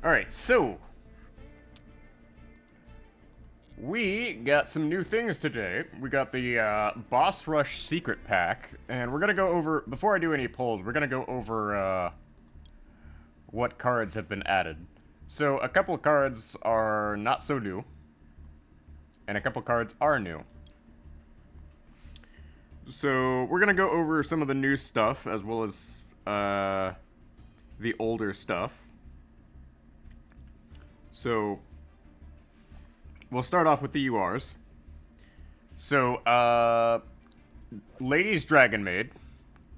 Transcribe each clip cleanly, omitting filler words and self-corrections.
Alright, so we got some new things today. We got the Boss Rush Secret Pack, and we're gonna go over, before I do any polls, we're gonna go over what cards have been added. So a couple of cards are not so new, and a couple cards are new. So we're gonna go over some of the new stuff as well as the older stuff. So we'll start off with the URs. So Ladies Dragonmaid,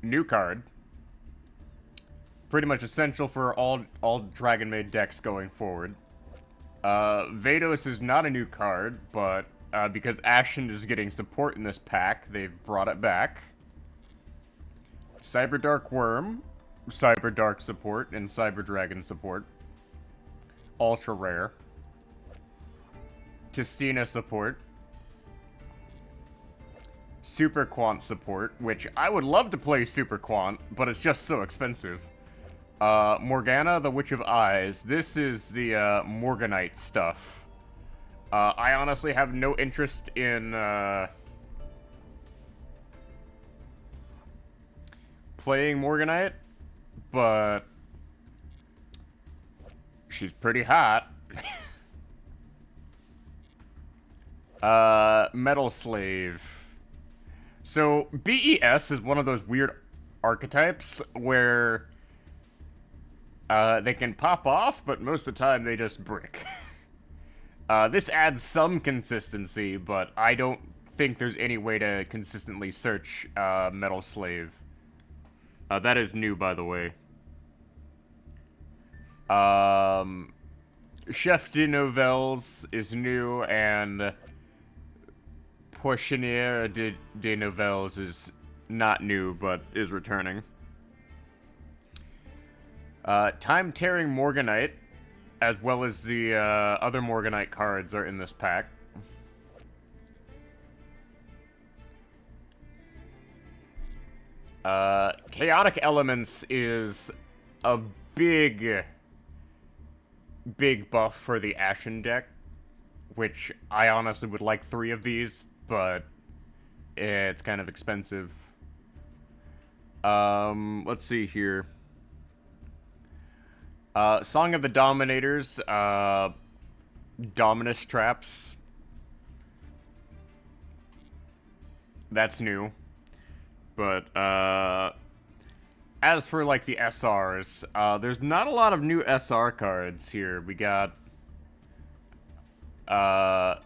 new card. Pretty much essential for all Dragonmaid decks going forward. Vados is not a new card, but because Ashened is getting support in this pack, they've brought it back. Cyberdark Worm, Cyberdark support, and Cyberdragon support. Ultra rare. Tistina support. Super Quant support, which I would love to play Super Quant, but it's just so expensive. Morgana, the Witch of Eyes. This is the Morganite stuff. I honestly have no interest in playing Morganite, but she's pretty hot. Metal Slave. So, BES is one of those weird archetypes where they can pop off, but most of the time they just brick. This adds some consistency, but I don't think there's any way to consistently search Metal Slave. That is new, by the way. Chef de Novelles is new, and Poissonnier de Novelles is not new, but is returning. Time-Tearing Morganite, as well as the other Morganite cards, are in this pack. Chaotic Elements is a big buff for the Ashen deck, which I honestly would like 3 of these, but it's kind of expensive. Let's see here. Song of the Dominators, Dominus Traps. That's new. But, as for, like, the SRs, there's not a lot of new SR cards here. We got,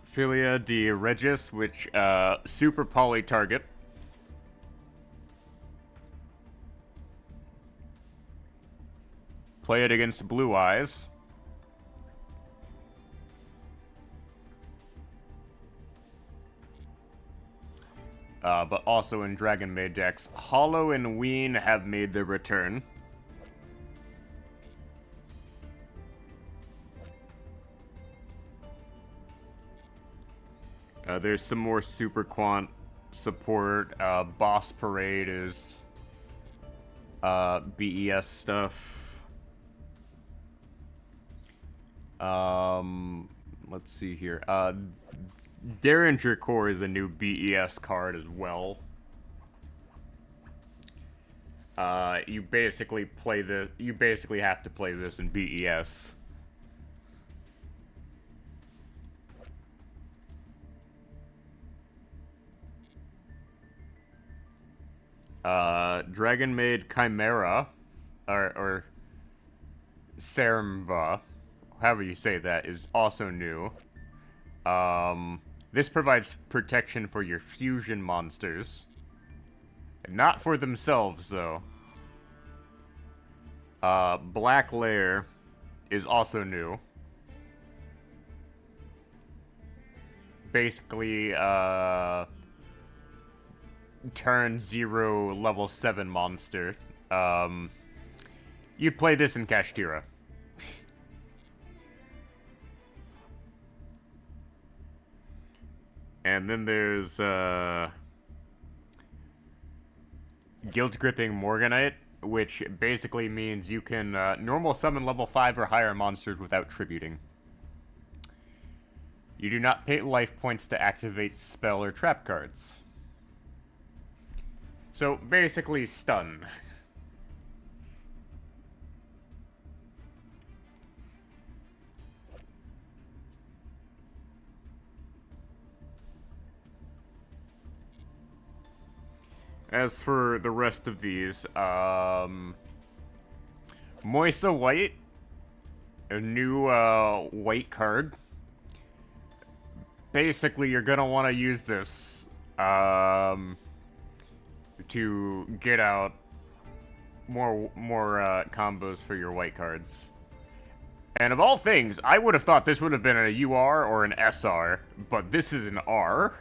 Filia de Regis, which, super poly target. Play it against Blue Eyes. But also in Dragonmaid decks, Hollow and Ween have made their return. There's some more Super Quant support. Boss Parade is BES stuff. Let's see here. Derringer Core is a new BES card as well. You basically have to play this in BES. Dragonmaid Chimera, or Sermva, however you say that, is also new. This provides protection for your fusion monsters. Not for themselves, though. Black Lair is also new. Basically, turn 0 level 7 monster. You play this in Kashtira. And then there's, Guilt Gripping Morganite. which basically means you can normal summon level 5 or higher monsters without tributing. You do not pay life points to activate spell or trap cards. So, basically, stun. As for the rest of these, Moista White, a new white card. Basically, you're gonna want to use this to get out more combos for your white cards. And of all things, I would have thought this would have been a UR or an SR, but this is an R.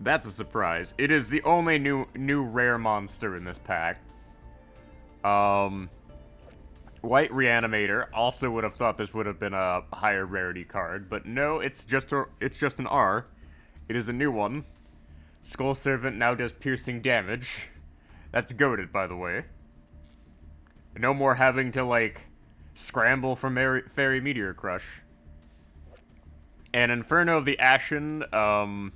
That's a surprise. It is the only new rare monster in this pack. White Reanimator, also would have thought this would have been a higher rarity card, but no, it's just an R. It is a new one. Skull Servant now does piercing damage. That's goated, by the way. No more having to, like, scramble from Fairy Meteor Crush. And Inferno of the Ashened,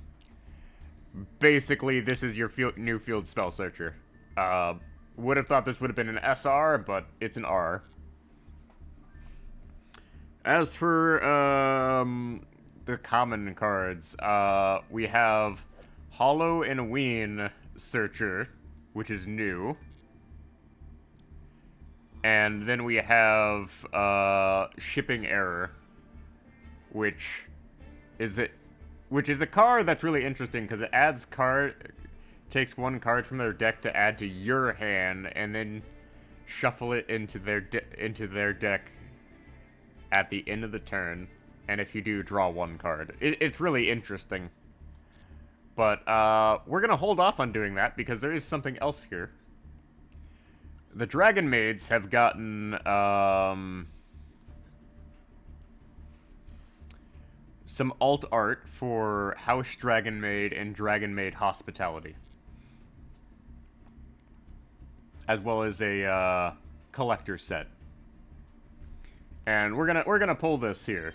basically, this is your new field spell searcher. Would have thought this would have been an SR, but it's an R. As for the common cards, we have Hollow and Ween Searcher, which is new. And then we have Shipping Error, which is a card that's really interesting because it takes one card from their deck to add to your hand, and then shuffle it into their deck at the end of the turn. And if you do, draw one card. It's really interesting. But we're gonna hold off on doing that because there is something else here. The Dragonmaids have gotten some alt art for House Dragonmaid and Dragonmaid Hospitality, as well as a collector set. And we're gonna pull this here.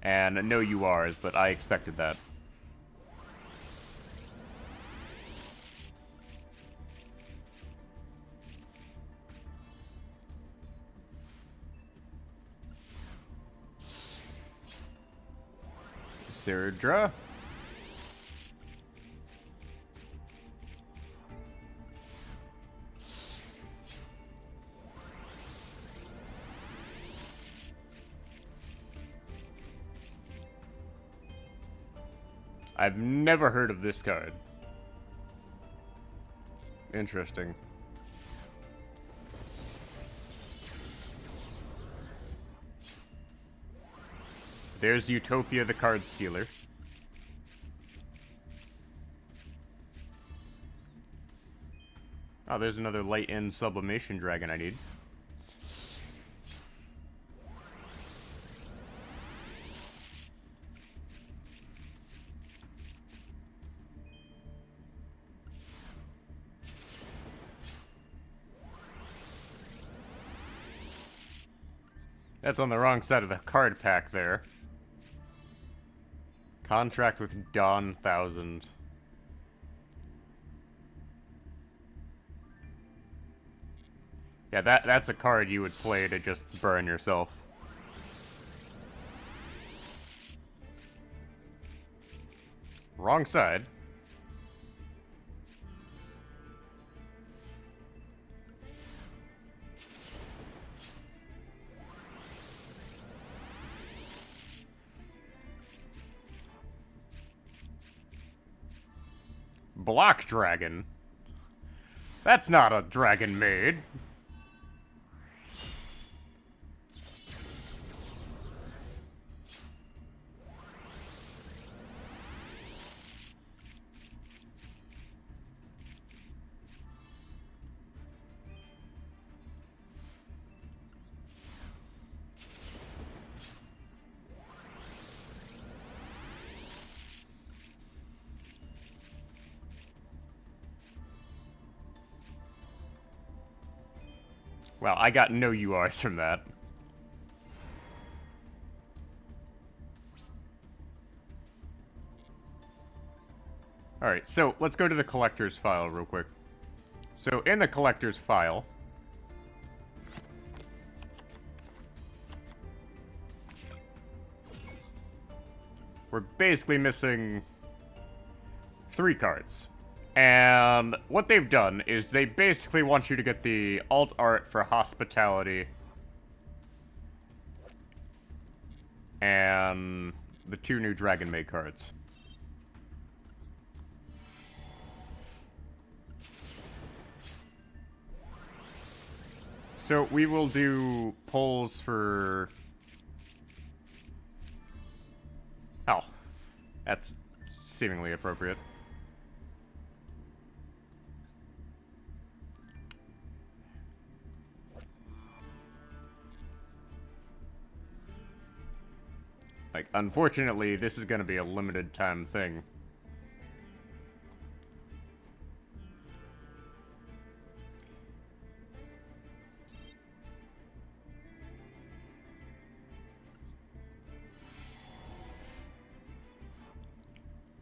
And no URs, but I expected that. Serdra. I've never heard of this card. Interesting. There's Utopia the Card Stealer. Oh, there's another light end sublimation dragon I need. That's on the wrong side of the card pack there. Contract with Dawn 1000. Yeah, that's a card you would play to just burn yourself. Wrong side. Block Dragon? That's not a Dragon Maid. Well, I got no URs from that. Alright, so let's go to the collector's file real quick. So in the collector's file, we're basically missing 3 cards. And what they've done is they basically want you to get the alt art for Hospitality and the 2 new Dragonmaid cards. So we will do polls for... Oh, that's seemingly appropriate. Like, unfortunately, this is going to be a limited time thing.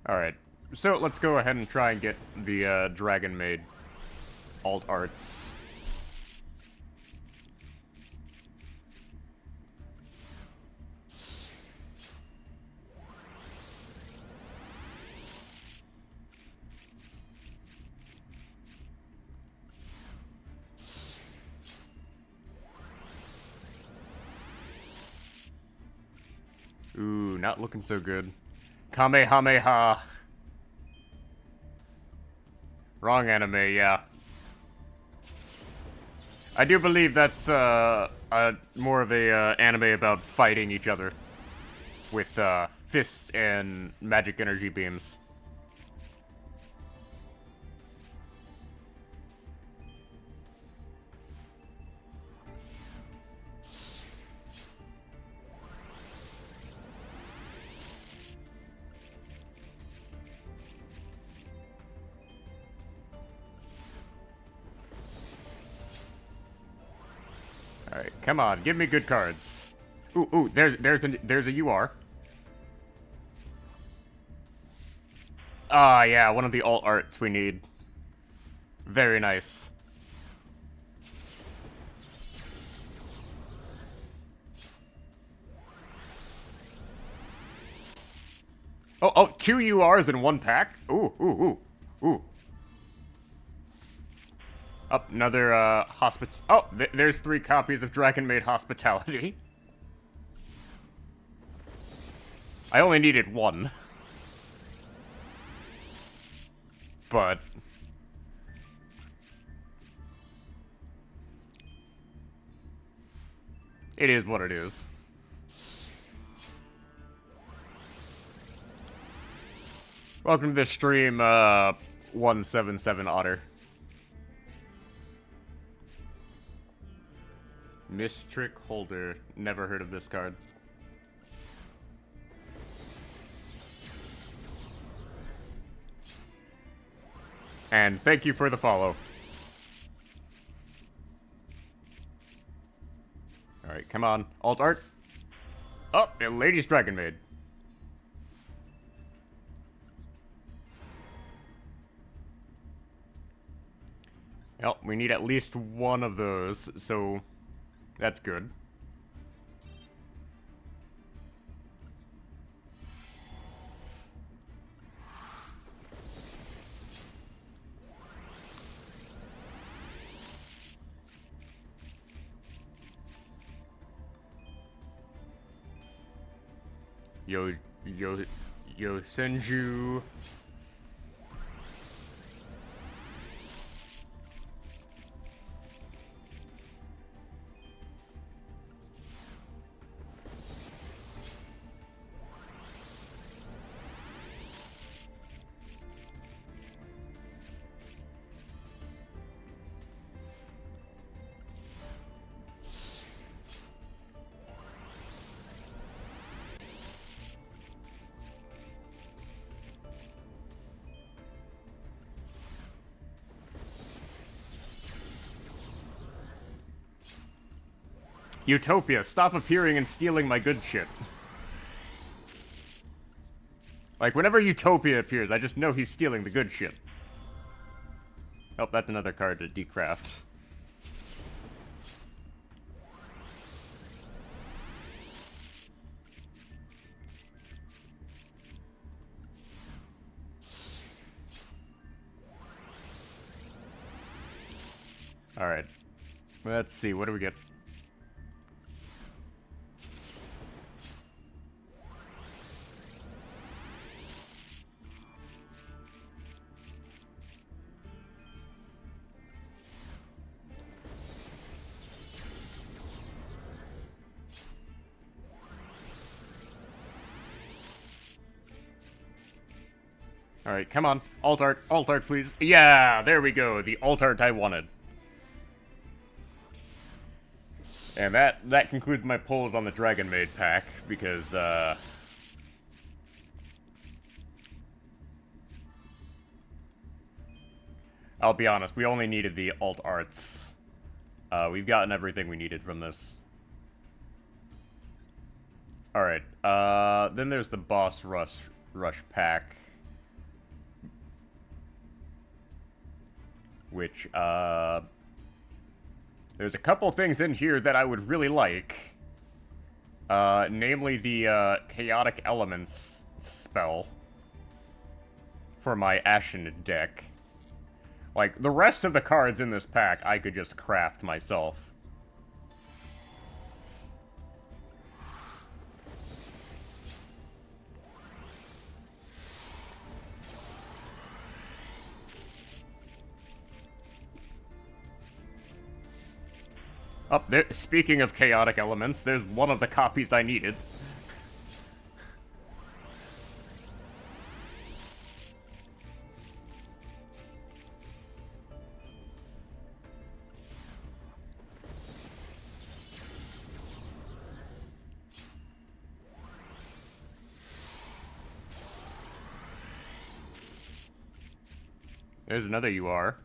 Alright, so let's go ahead and try and get the Dragonmaid alt arts. Ooh, not looking so good. Kamehameha. Wrong anime, yeah. I do believe that's more of a anime about fighting each other with fists and magic energy beams. Alright, come on, give me good cards. Ooh, there's a UR. Ah, yeah, one of the alt arts we need. Very nice. Oh, 2 URs in 1 pack? Ooh. Up, another, Oh, there's 3 copies of Dragonmaid Hospitality. I only needed 1. But... it is what it is. Welcome to the stream, 177 Otter. Mistrick Holder. Never heard of this card. And thank you for the follow. Alright, come on. Alt art. Oh, a Lady's Dragonmaid. Well, we need at least 1 of those, so that's good. Yo, Senju. Utopia, stop appearing and stealing my good shit. Like, whenever Utopia appears, I just know he's stealing the good shit. Oh, that's another card to decraft. Alright. Let's see, what do we get? Alright, come on. Alt art, please. Yeah, there we go. The alt art I wanted. And that concludes my pulls on the Dragonmaid pack, because, I'll be honest, we only needed the alt arts. We've gotten everything we needed from this. Alright, then there's the Boss Rush pack. Which, there's a couple things in here that I would really like. Namely the, Chaotic Elements spell. For my Ashened deck. Like, the rest of the cards in this pack I could just craft myself. Oh, there, speaking of chaotic elements, there's one of the copies I needed. There's another UR.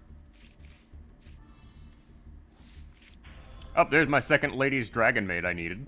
Oh, there's my second Lady's Dragonmaid I needed.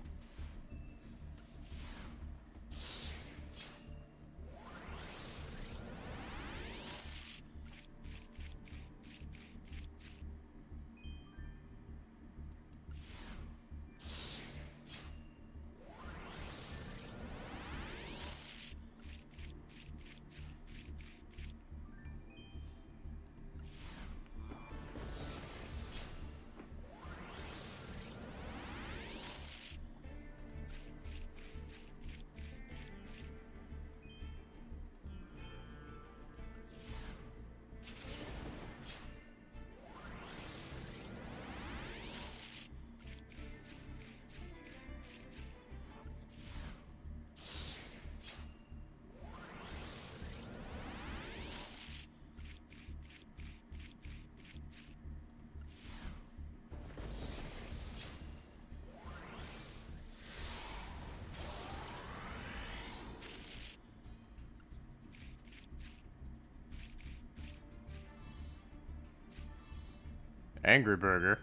Angry Burger.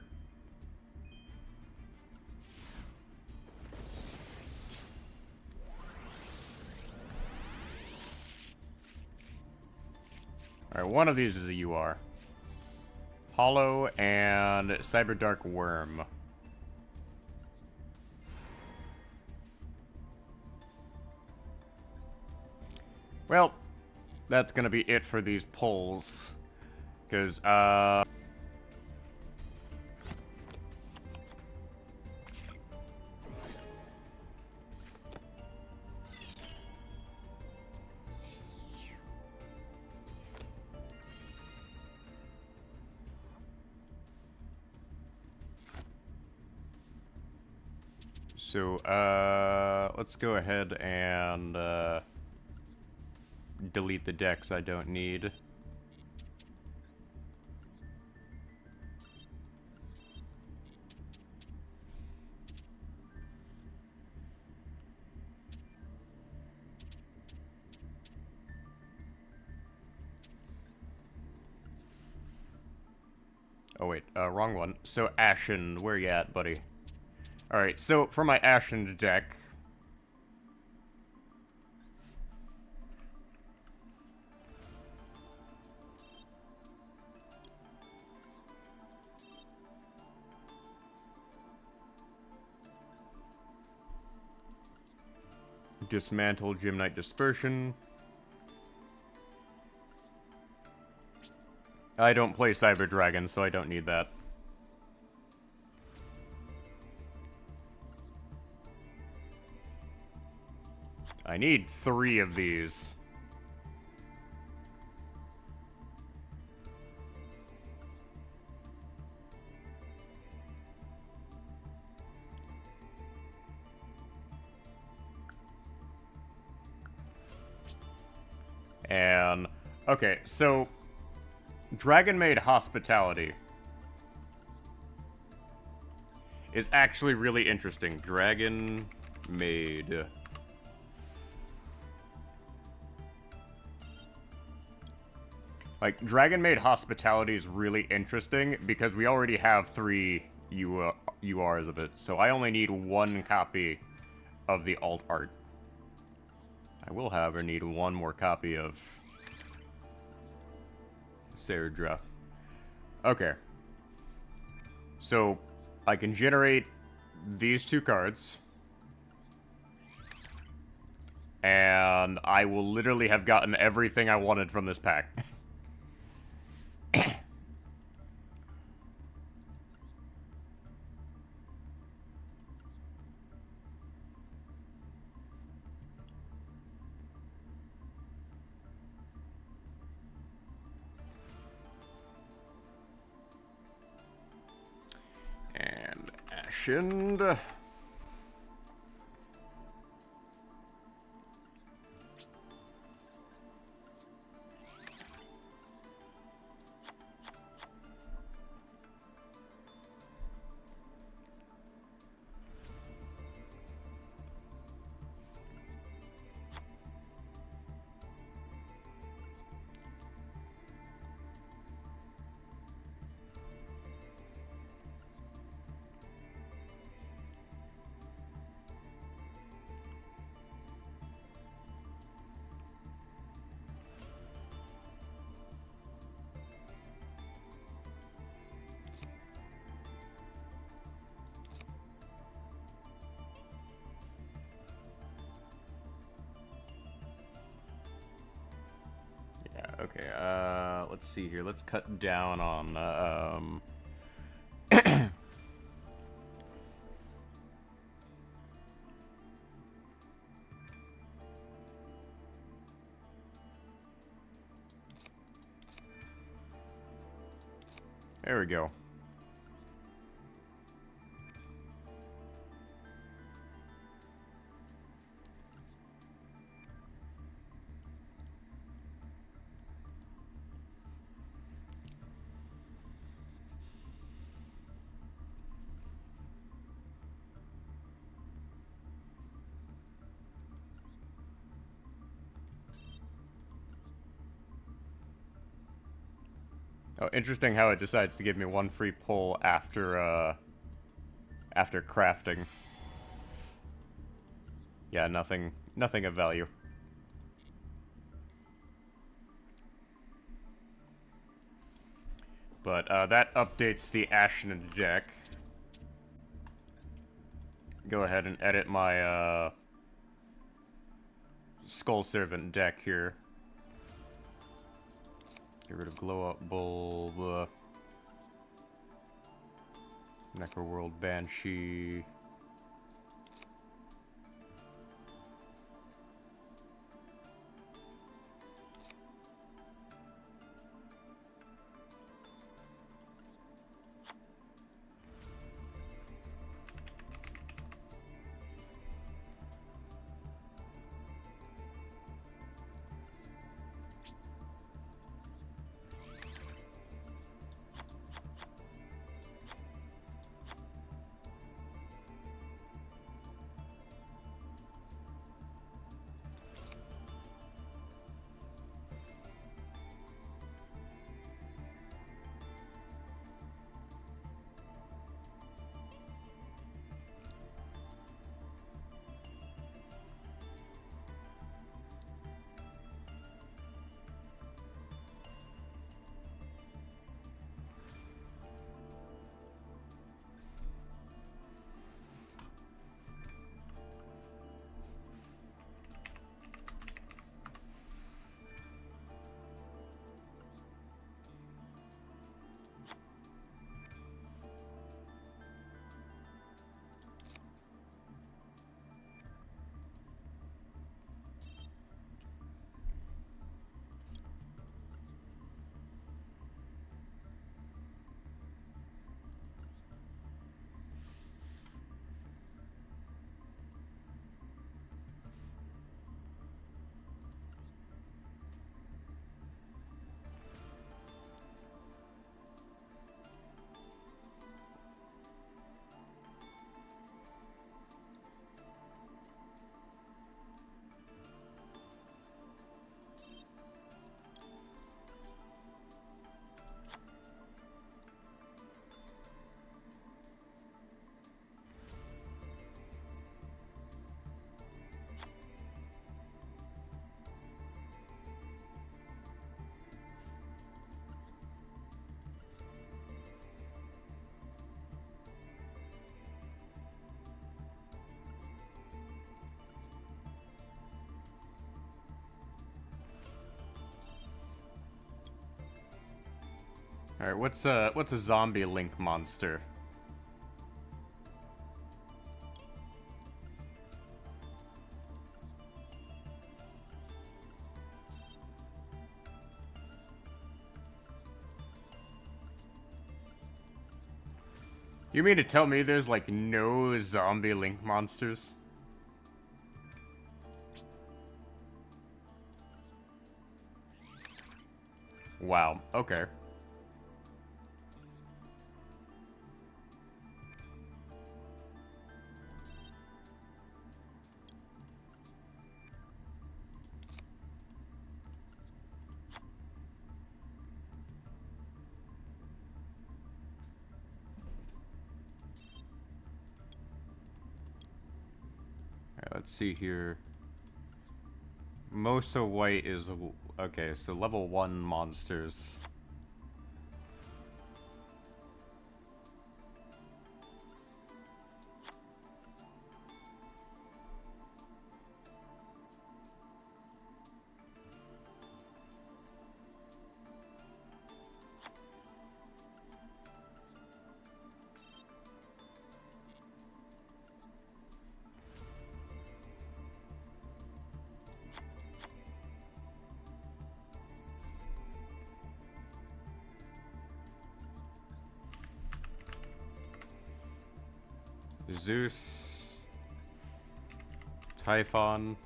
Alright, one of these is a UR. Hollow and Cyberdark Worm. Well, that's gonna be it for these pulls. Because, let's go ahead and, delete the decks I don't need. Oh wait, wrong one. So Ashen, where you at, buddy? Alright, so for my Ashened deck... Dismantle Gymnite Dispersion. I don't play Cyber Dragon, so I don't need that. I need 3 of these. And, okay, so, Dragonmaid Hospitality is actually really interesting. Dragonmaid. Like, Dragonmaid Hospitality is really interesting because we already have 3 URs of it, so I only need 1 copy of the alt art. I will, however, need 1 more copy of Serdra. Okay. So, I can generate these 2 cards. And I will literally have gotten everything I wanted from this pack. And Ashened. Okay, let's see here. Let's cut down on, There we go. Oh, interesting how it decides to give me 1 free pull after, after crafting. Yeah, nothing of value. But, that updates the Ashened deck. Go ahead and edit my, Skull Servant deck here. Get rid of Glow Up Bulb, Necroworld Banshee. Alright, what's a zombie link monster? You mean to tell me there's like no zombie link monsters? Wow, okay. Alright, let's see here. Mosa White is... Okay, so level 1 monsters. Zeus, Typhon.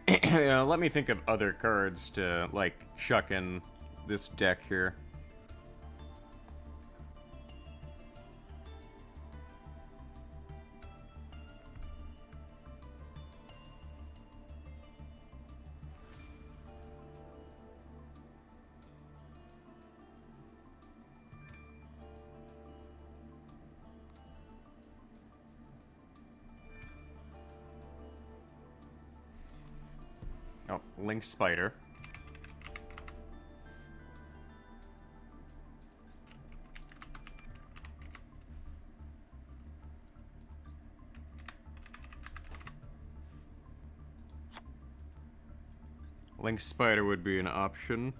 Let me think of other cards to, like, chuck in this deck here. Oh, Link Spider. Link Spider would be an option.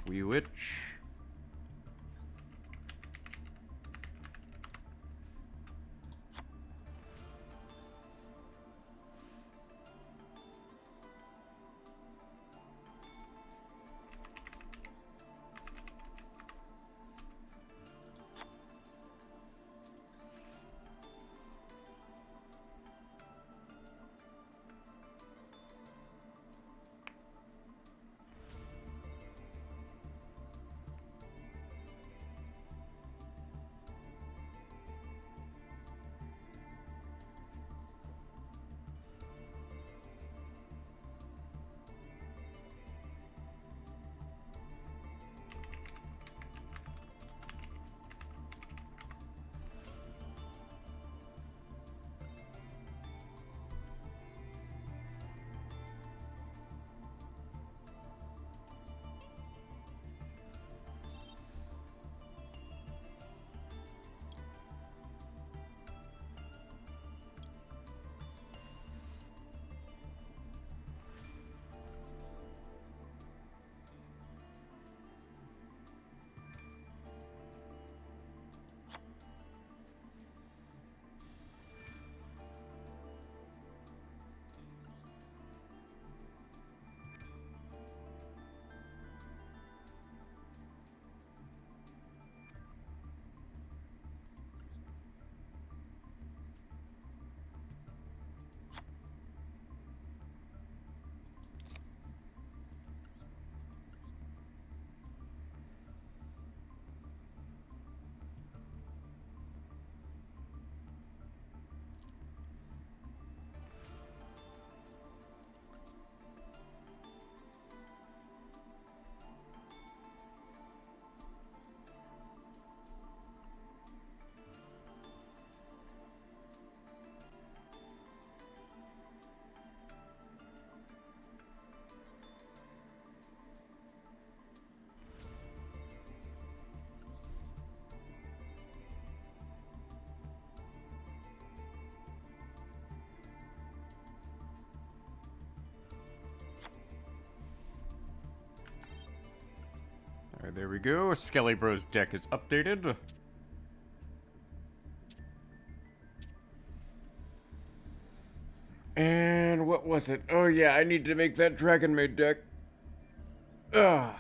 Wee Witch. Alright, there we go. Skelly Bros deck is updated. And what was it? Oh yeah, I need to make that Dragonmaid deck. Ugh.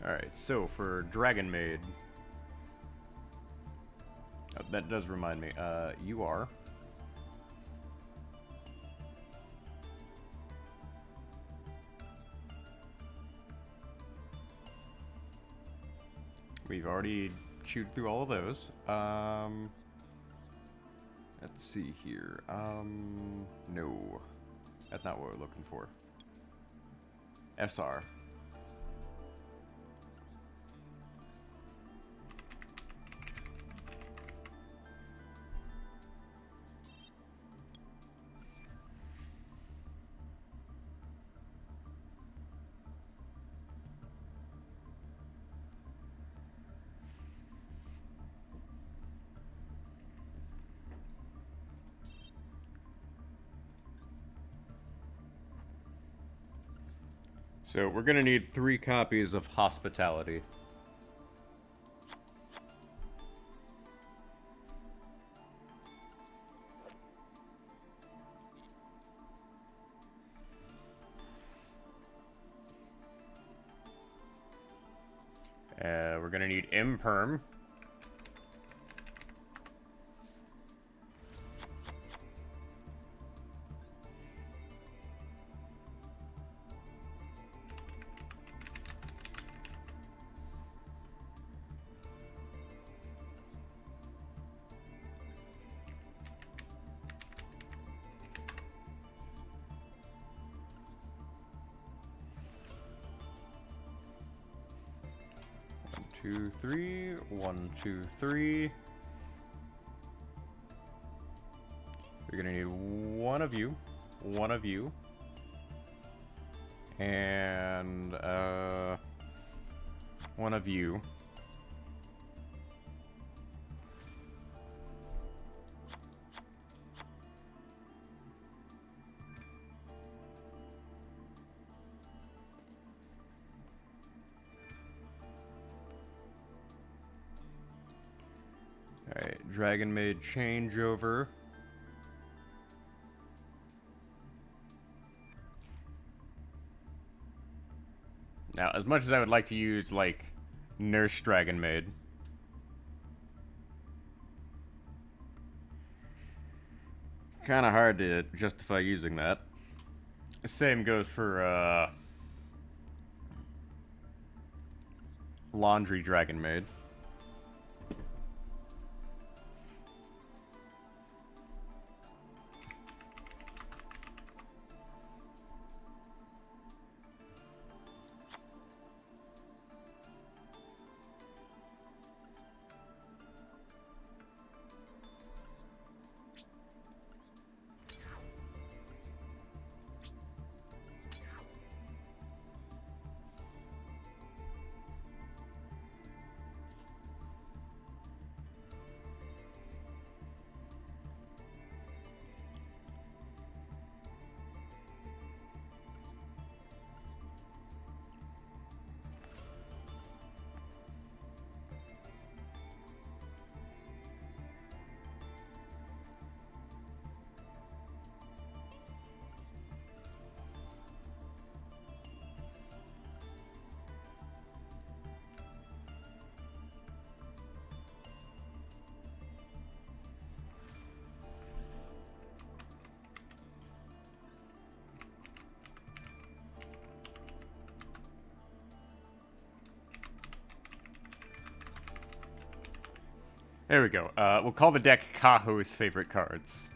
Alright, so for Dragonmaid. Oh, that does remind me. You are. We've already chewed through all of those. Let's see here. No. That's not what we're looking for. SR. So we're gonna need 3 copies of Hospitality. We're gonna need Imperm. Two, three. 1, 2, 3. We're gonna need one of you, and one of you. Alright, Dragonmaid changeover. Now, as much as I would like to use, like, Nurse Dragonmaid, kind of hard to justify using that. Same goes for, Laundry Dragonmaid. There we go. We'll call the deck Kaho's favorite cards.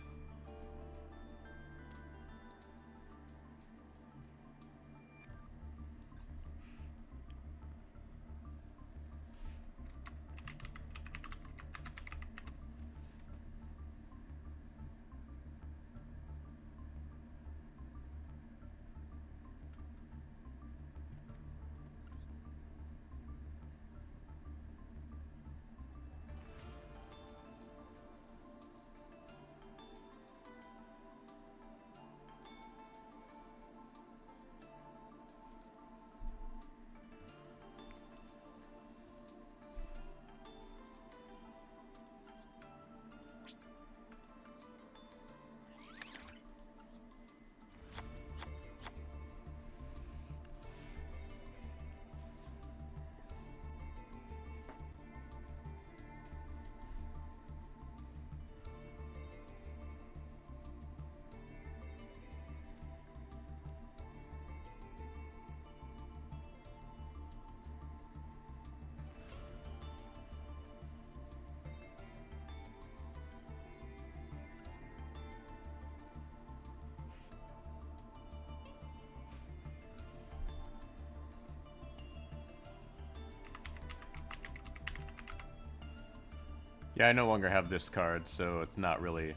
Yeah, I no longer have this card, so it's not really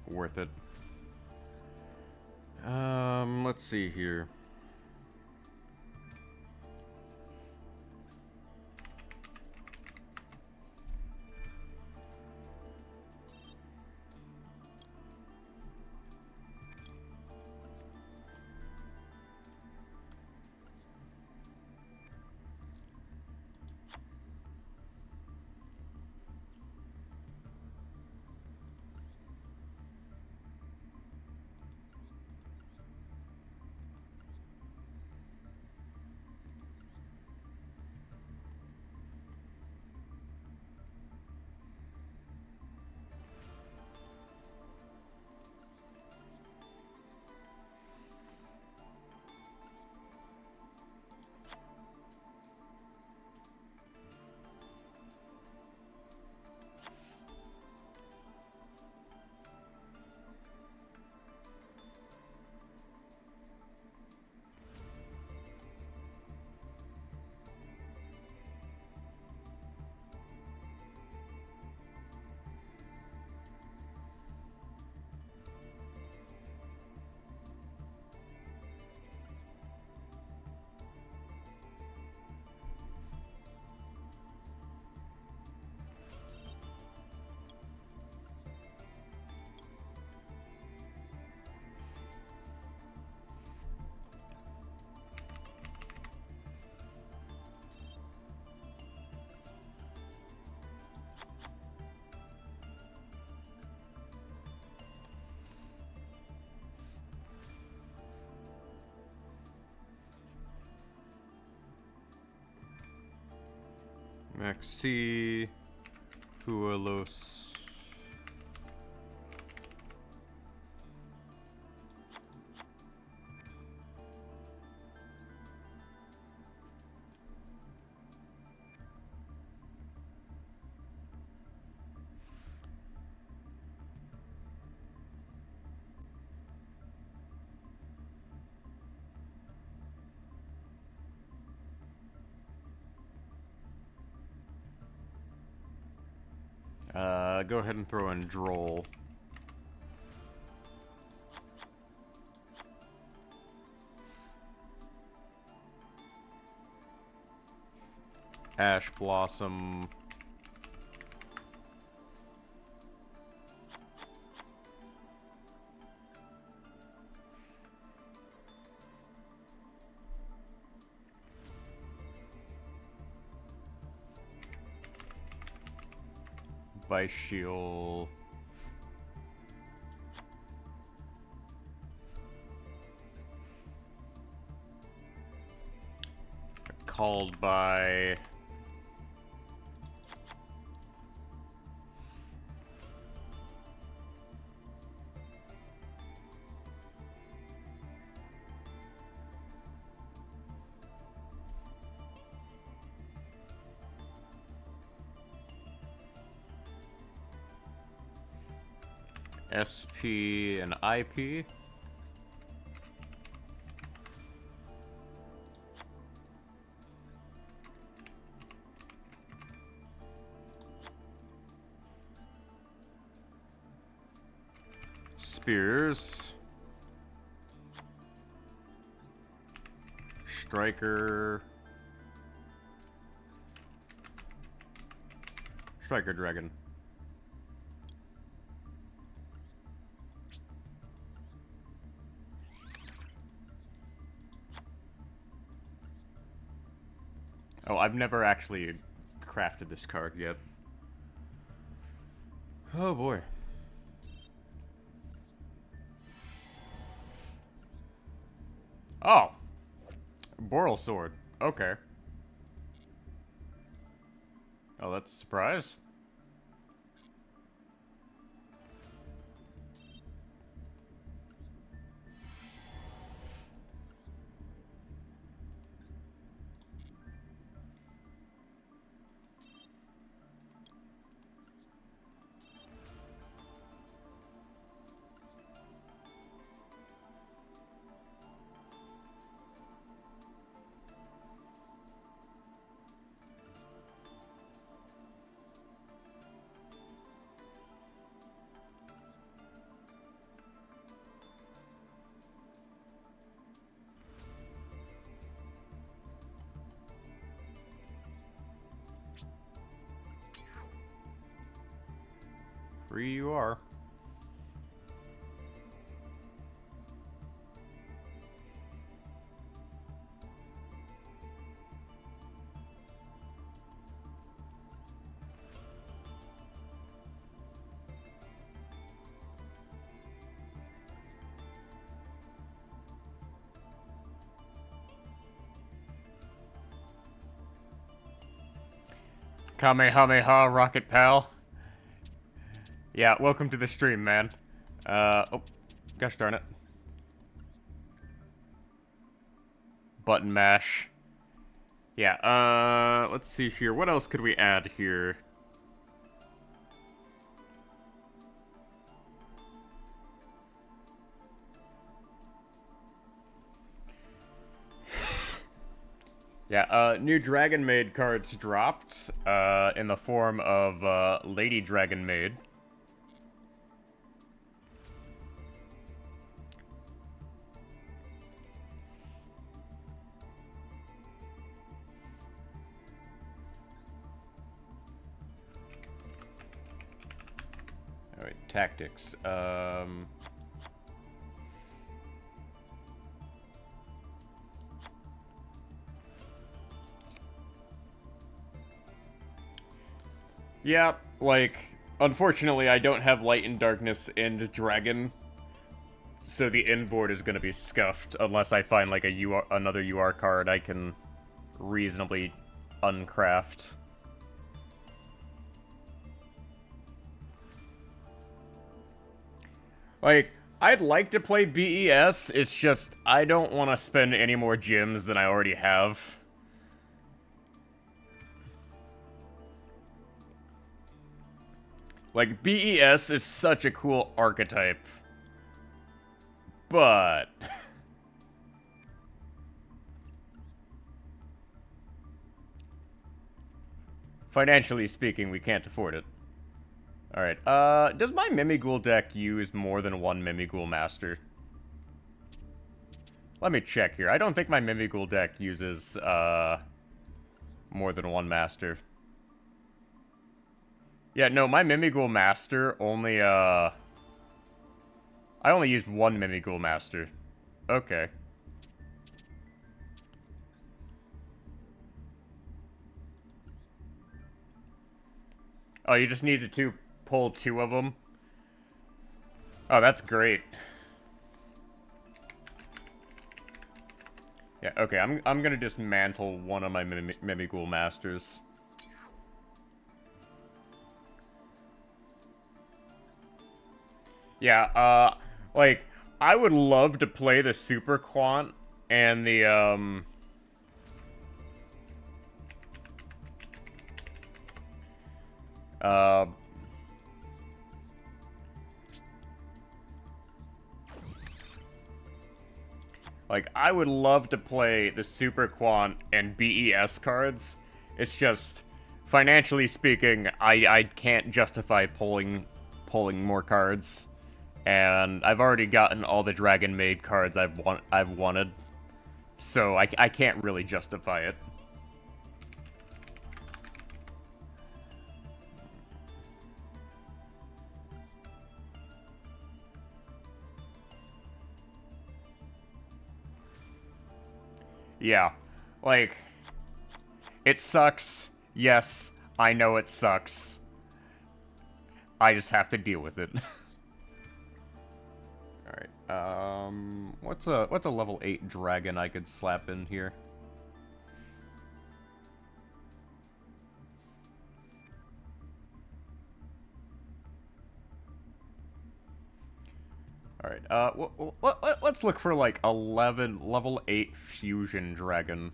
worth it. Let's see here. Maxi Huelos. Go ahead and throw in Droll. Ash Blossom. Bicial. Called by SP and IP. Spears. Striker. Striker Dragon. Oh, I've never actually crafted this card yet. Oh boy. Oh. Boral Sword. Okay. Oh, that's a surprise. Free you are. Kamehameha, Rocket Pal. Yeah, welcome to the stream, man. Oh, gosh darn it. Button mash. Yeah, let's see here. What else could we add here? Yeah, new Dragonmaid cards dropped, in the form of, Lady Dragonmaid. Alright, tactics. Yeah, like, unfortunately I don't have Light and Darkness and Dragon, so the inboard is gonna be scuffed unless I find, like, another UR card I can reasonably uncraft. Like, I'd like to play BES, it's just, I don't want to spend any more gems than I already have. Like, BES is such a cool archetype. But... financially speaking, we can't afford it. Alright, does my Mimighoul deck use more than one Mimighoul Master? Let me check here. I don't think my Mimighoul deck uses, more than one Master. Yeah, no, my Mimighoul Master only, I only used one Mimighoul Master. Okay. Oh, you just needed to pull two of them? Oh, that's great. Yeah, okay, I'm gonna dismantle one of my Mimighoul Masters. Yeah, like, I would love to play the Super Quant and the, Like, I would love to play the Super Quant and BES cards. It's just, financially speaking, I can't justify pulling more cards. And I've already gotten all the Dragonmaid cards I've wanted. So I can't really justify it. Yeah, like, it sucks. Yes, I know it sucks. I just have to deal with it. Alright, what's a level 8 dragon I could slap in here? Alright, let's look for, like, level 8 fusion dragon.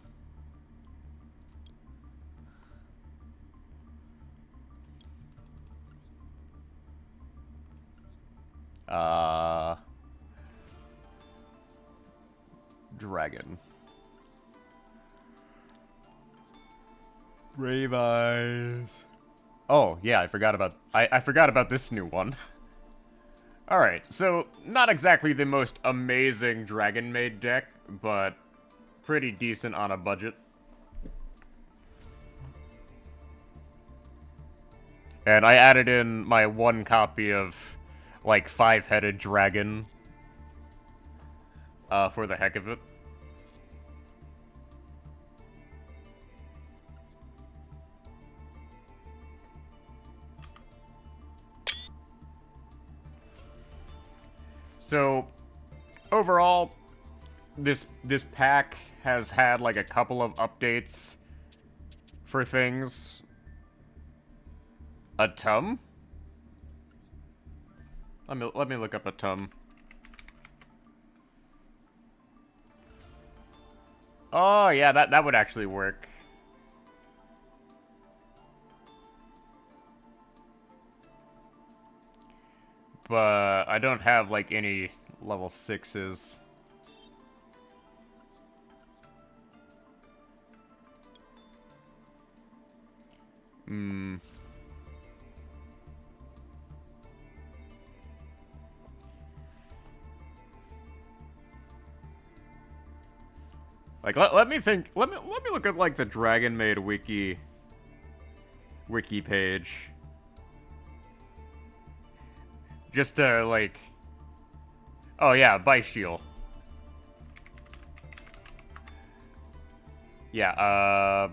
Dragon. Brave Eyes. Oh, yeah, I forgot about this new one. Alright, so not exactly the most amazing Dragonmaid deck, but pretty decent on a budget. And I added in my one copy of, like, 5-headed dragon for the heck of it. So, overall, this pack has had, like, a couple of updates for things. A Tum? Let me look up a Tum. Oh, yeah, that would actually work. But I don't have, like, any level 6s. Hmm. Like, let me think. Let me look at, like, the Dragonmaid wiki page. Just to, like... Oh, yeah, Bysteel. Yeah,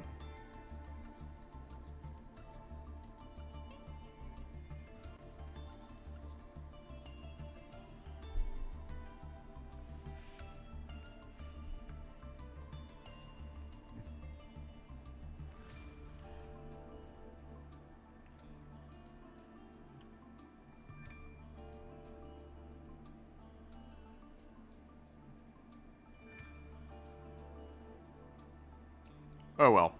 oh well.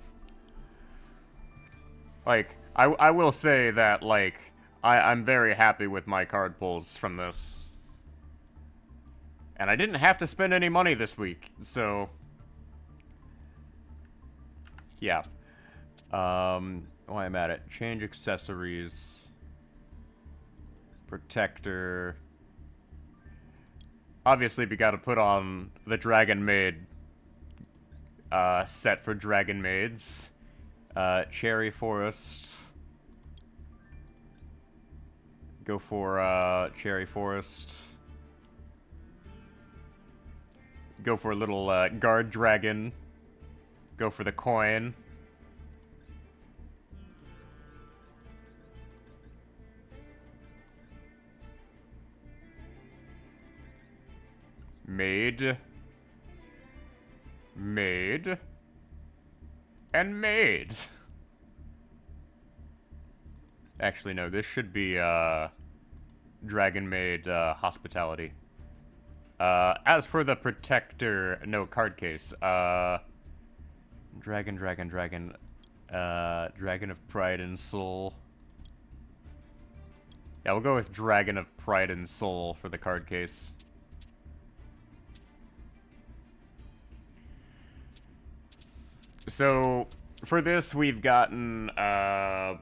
Like, I will say that, like, I'm very happy with my card pulls from this. And I didn't have to spend any money this week, so... Yeah. While I'm at it, change accessories. Protector. Obviously, we gotta put on the Dragonmaid set for Dragonmaids. Cherry Forest. Go for Cherry Forest. Go for a little Guard Dragon. Go for the coin. Made. And made. Actually, no, this should be, Dragonmaid, Hospitality. As for the Protector, no, card case, Dragon, Dragon of Pride and Soul. Yeah, we'll go with Dragon of Pride and Soul for the card case. So, for this, we've gotten, the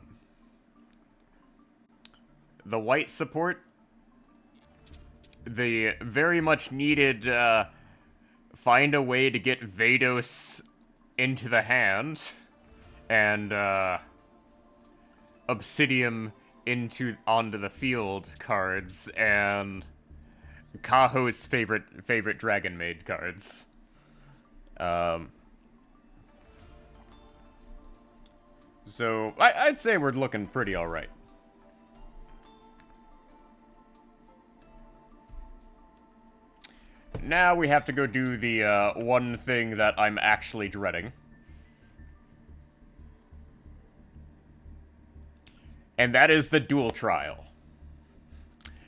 white support. The very much needed, find a way to get Vados into the hand. And, Obsidian onto the field cards, and Kaho's favorite Dragonmaid cards. So I'd say we're looking pretty alright. Now we have to go do the one thing that I'm actually dreading. And that is the duel trial.